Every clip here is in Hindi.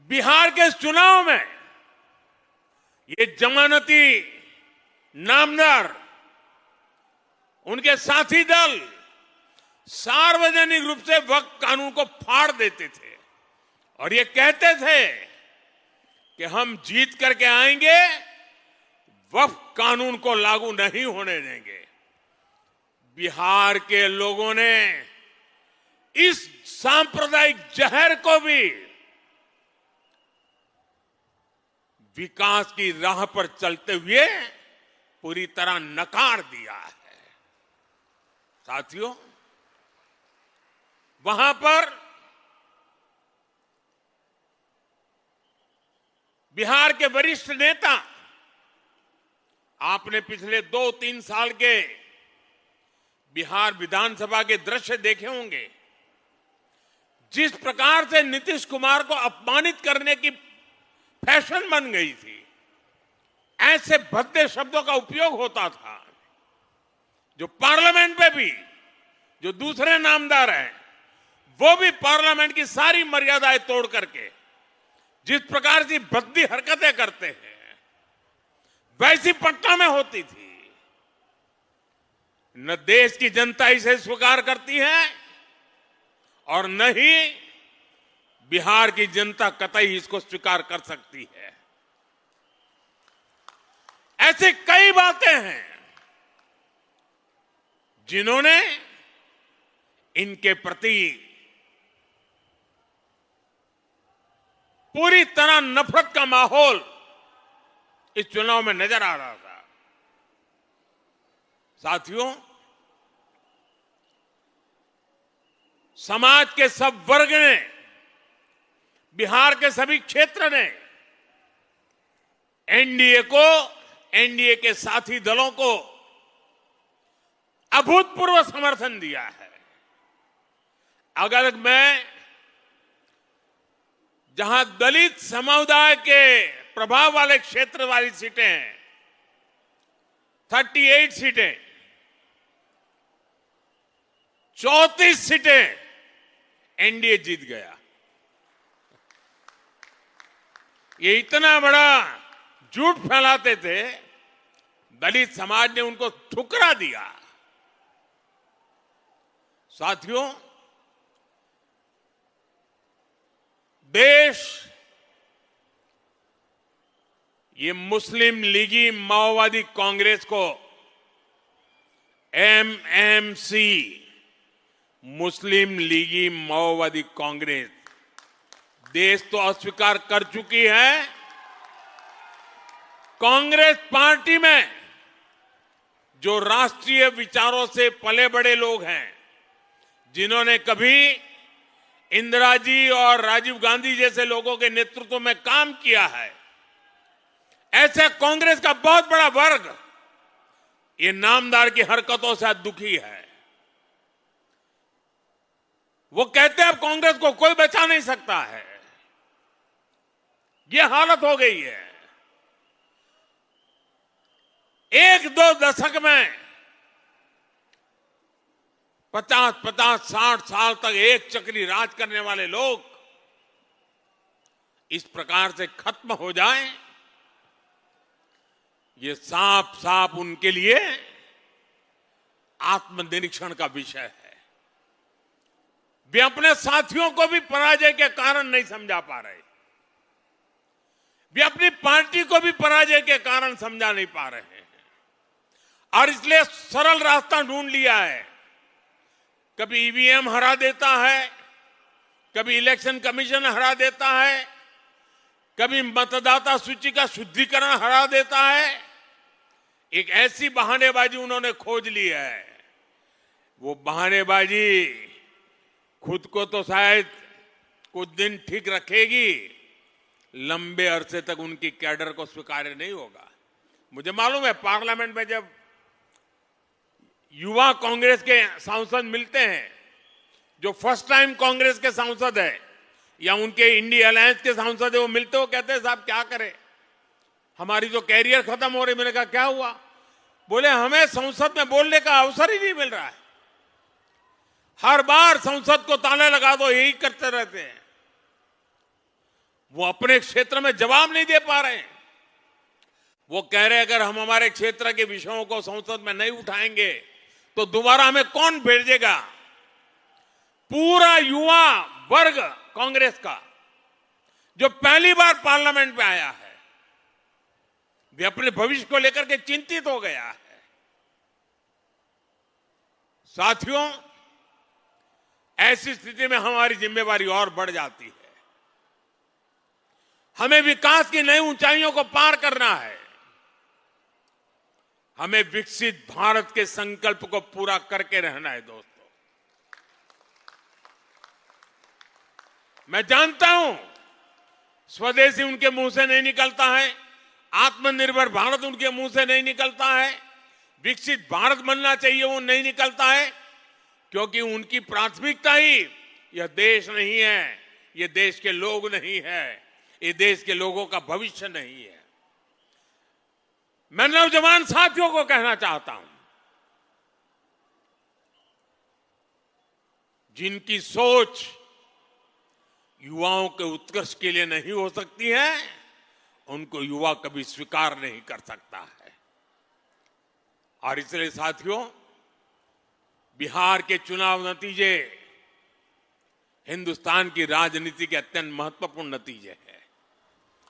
बिहार के चुनाव में ये जमानती नामदार, उनके साथी दल सार्वजनिक रूप से वक्फ कानून को फाड़ देते थे और ये कहते थे कि हम जीत करके आएंगे, वक्फ कानून को लागू नहीं होने देंगे। बिहार के लोगों ने इस सांप्रदायिक जहर को भी विकास की राह पर चलते हुए पूरी तरह नकार दिया है। साथियों, वहां पर बिहार के वरिष्ठ नेता, आपने पिछले 2-3 साल के बिहार विधानसभा के दृश्य देखे होंगे। जिस प्रकार से नीतीश कुमार को अपमानित करने की फैशन बन गई थी, ऐसे भद्दे शब्दों का उपयोग होता था, जो पार्लियामेंट में भी जो दूसरे नामदार हैं वो भी पार्लियामेंट की सारी मर्यादाएं तोड़ करके जिस प्रकार की भद्दी हरकतें करते हैं, वैसी पटना में होती थी। न देश की जनता इसे स्वीकार करती है और न ही बिहार की जनता कतई इसको स्वीकार कर सकती है। ऐसे कई बातें हैं जिन्होंने इनके प्रति पूरी तरह नफरत का माहौल इस चुनाव में नजर आ रहा था। साथियों, समाज के सब वर्ग ने, बिहार के सभी क्षेत्र ने एनडीए को, एनडीए के साथी दलों को अभूतपूर्व समर्थन दिया है। अगर मैं जहां दलित समुदाय के प्रभाव वाले क्षेत्र वाली सीटें हैं, 38 सीटें, 34 सीटें एनडीए जीत गया। ये इतना बड़ा झूठ फैलाते थे, दलित समाज ने उनको ठुकरा दिया। साथियों, देश ये मुस्लिम लीगी माओवादी कांग्रेस को, एमएमसी, मुस्लिम लीगी माओवादी कांग्रेस, देश तो अस्वीकार कर चुकी है। कांग्रेस पार्टी में जो राष्ट्रीय विचारों से पले बड़े लोग हैं, जिन्होंने कभी इंदिरा जी और राजीव गांधी जैसे लोगों के नेतृत्व में काम किया है, ऐसे कांग्रेस का बहुत बड़ा वर्ग ये नामदार की हरकतों से दुखी है। वो कहते हैं अब कांग्रेस को कोई बचा नहीं सकता है। ये हालत हो गई है। 1-2 दशक में 50-60 साल तक एक चक्री राज करने वाले लोग इस प्रकार से खत्म हो जाएं, ये साफ साफ उनके लिए आत्मनिरीक्षण का विषय है। वे अपने साथियों को भी पराजय के कारण नहीं समझा पा रहे, वे अपनी पार्टी को भी पराजय के कारण समझा नहीं पा रहे हैं और इसलिए सरल रास्ता ढूंढ लिया है। कभी ईवीएम हरा देता है, कभी इलेक्शन कमीशन हरा देता है, कभी मतदाता सूची का शुद्धिकरण हरा देता है। एक ऐसी बहानेबाजी उन्होंने खोज ली है। वो बहानेबाजी खुद को तो शायद कुछ दिन ठीक रखेगी, लंबे अरसे तक उनकी कैडर को स्वीकार्य नहीं होगा। मुझे मालूम है, पार्लियामेंट में जब युवा कांग्रेस के सांसद मिलते हैं, जो फर्स्ट टाइम कांग्रेस के सांसद है या उनके इंडिया अलायंस के सांसद है, वो मिलते हो कहते हैं साहब क्या करें, हमारी तो कैरियर खत्म हो रही। मैंने कहा क्या हुआ? बोले हमें संसद में बोलने का अवसर ही नहीं मिल रहा है, हर बार संसद को ताला लगा दो, यही करते रहते हैं। वो अपने क्षेत्र में जवाब नहीं दे पा रहे हैं। वो कह रहे अगर हम हमारे क्षेत्र के विषयों को संसद में नहीं उठाएंगे तो दोबारा हमें कौन भेजेगा। पूरा युवा वर्ग कांग्रेस का जो पहली बार पार्लियामेंट में आया है, वे अपने भविष्य को लेकर के चिंतित हो गया है। साथियों, ऐसी स्थिति में हमारी जिम्मेवारी और बढ़ जाती है। हमें विकास की नई ऊंचाइयों को पार करना है। हमें विकसित भारत के संकल्प को पूरा करके रहना है। दोस्तों, मैं जानता हूं स्वदेशी उनके मुंह से नहीं निकलता है, आत्मनिर्भर भारत उनके मुंह से नहीं निकलता है, विकसित भारत बनना चाहिए वो नहीं निकलता है, क्योंकि उनकी प्राथमिकता ही यह देश नहीं है, ये देश के लोग नहीं है, ये देश के लोगों का भविष्य नहीं है। मैं नौजवान साथियों को कहना चाहता हूं, जिनकी सोच युवाओं के उत्कर्ष के लिए नहीं हो सकती है, उनको युवा कभी स्वीकार नहीं कर सकता है। और इसलिए साथियों, बिहार के चुनाव नतीजे हिंदुस्तान की राजनीति के अत्यंत महत्वपूर्ण नतीजे हैं।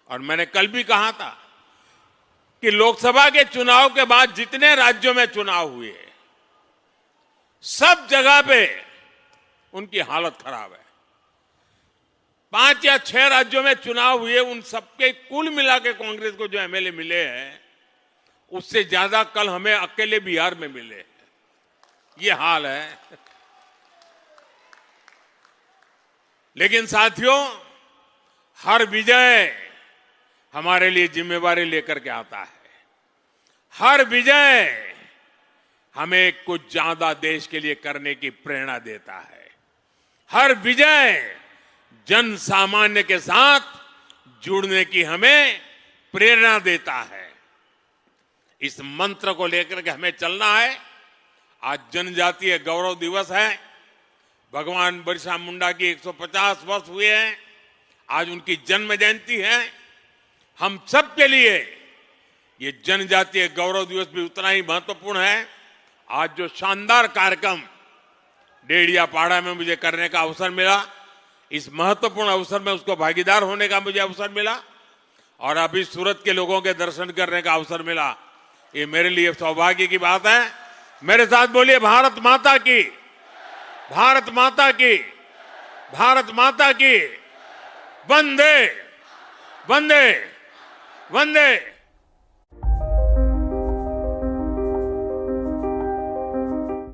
और मैंने कल भी कहा था कि लोकसभा के चुनाव के बाद जितने राज्यों में चुनाव हुए, सब जगह पे उनकी हालत खराब है। 5 या 6 राज्यों में चुनाव हुए, उन सबके कुल मिला के कांग्रेस को जो एमएलए मिले हैं, उससे ज्यादा कल हमें अकेले बिहार में मिले हैं। ये हाल है। लेकिन साथियों, हर विजय हमारे लिए जिम्मेवारी लेकर के आता है। हर विजय हमें कुछ ज्यादा देश के लिए करने की प्रेरणा देता है। हर विजय जन सामान्य के साथ जुड़ने की हमें प्रेरणा देता है। इस मंत्र को लेकर के हमें चलना है। आज जनजातीय गौरव दिवस है। भगवान बिरसा मुंडा की 150 वर्ष हुए हैं। आज उनकी जन्म जयंती है। हम सब के लिए ये जनजातीय गौरव दिवस भी उतना ही महत्वपूर्ण है। आज जो शानदार कार्यक्रम डेढ़ियापाड़ा में मुझे करने का अवसर मिला, इस महत्वपूर्ण अवसर में उसको भागीदार होने का मुझे अवसर मिला, और अभी सूरत के लोगों के दर्शन करने का अवसर मिला। ये मेरे लिए सौभाग्य की बात है। मेरे साथ बोलिए, भारत माता की, भारत माता की, भारत माता की। वंदे वंदे वंदे।